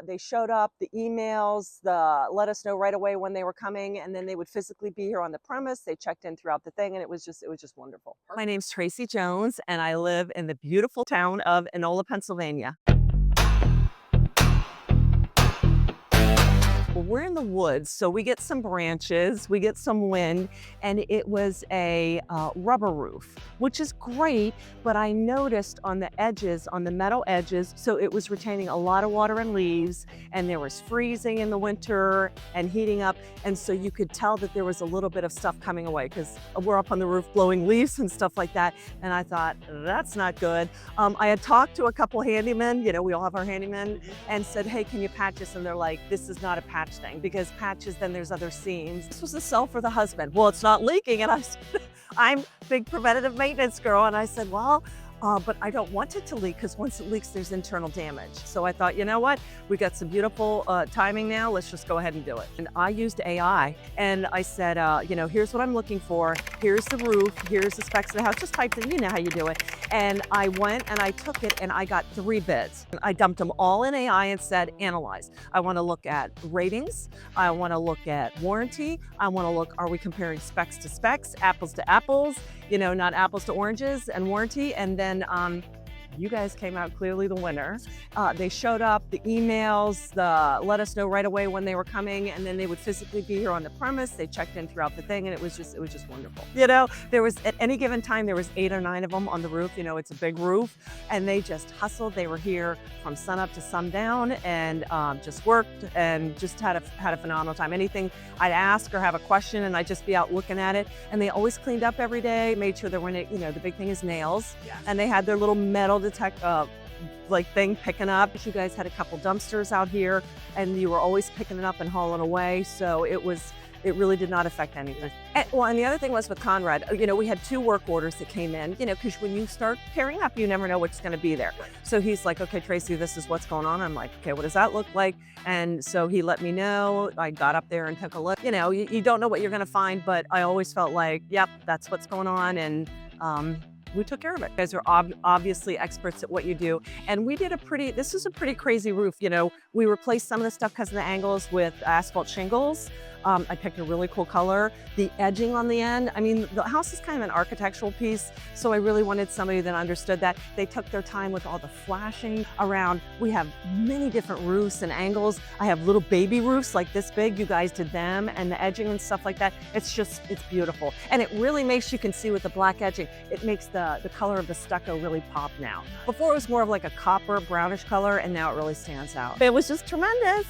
They showed up, the emails, let us know right away when they were coming, and then they would physically be here on the premise. They checked in throughout the thing, and it was just wonderful. My name's Tracy Jones, and I live in the beautiful town of Enola, Pennsylvania. Well, we're in the woods, so we get some branches, we get some wind, and it was a rubber roof, which is great, but I noticed on the edges, on the metal edges, so it was retaining a lot of water and leaves, and there was freezing in the winter and heating up, and so you could tell that there was a little bit of stuff coming away because we're up on the roof blowing leaves and stuff like that, and I thought, that's not good. I had talked to a couple handymen, we all have our handymen, and said, hey, can you patch this? And they're like, this is not a patch thing, because patches, then there's other seams. This was a sell for the husband. Well, it's not leaking. And I said, I'm big preventative maintenance girl. And I said, well, but I don't want it to leak, because once it leaks, there's internal damage. So I thought, you know what? We got some beautiful timing now. Let's just go ahead and do it. And I used AI, and I said, here's what I'm looking for. Here's the roof. Here's the specs of the house. Just typed in, you know how you do it. And I went and I took it and I got 3 bids. I dumped them all in AI and said, analyze. I want to look at ratings. I want to look at warranty. I want to look, are we comparing specs to specs, apples to apples, not apples to oranges, and warranty. And then you guys came out clearly the winner. They showed up, the emails, let us know right away when they were coming, and then they would physically be here on the premise. They checked in throughout the thing, and it was just wonderful. There was, at any given time, there was 8 or 9 of them on the roof. It's a big roof, and they just hustled. They were here from sunup to sundown, and just worked and just had a phenomenal time. Anything I'd ask or have a question, and I'd just be out looking at it, and they always cleaned up every day, made sure there weren't, the big thing is nails, yes. And they had their little metal detect thing picking up. You guys had a couple dumpsters out here, and you were always picking it up and hauling away, so it really did not affect anything. And the other thing was with Conrad, we had 2 work orders that came in, because when you start pairing up, you never know what's going to be there. So he's like, okay, Tracy, this is what's going on. I'm like, okay, what does that look like? And so he let me know. I got up there and took a look. You don't know what you're going to find, but I always felt like, yep, that's what's going on. And we took care of it. You guys are obviously experts at what you do. And we did this was a pretty crazy roof. We replaced some of the stuff because of the angles with asphalt shingles. I picked a really cool color. The edging on the end, the house is kind of an architectural piece, so I really wanted somebody that understood that. They took their time with all the flashing around. We have many different roofs and angles. I have little baby roofs like this big. You guys did them, and the edging and stuff like that. It's beautiful. And it really makes, you can see with the black edging, it makes the color of the stucco really pop now. Before it was more of like a copper brownish color, and now it really stands out. It was just tremendous.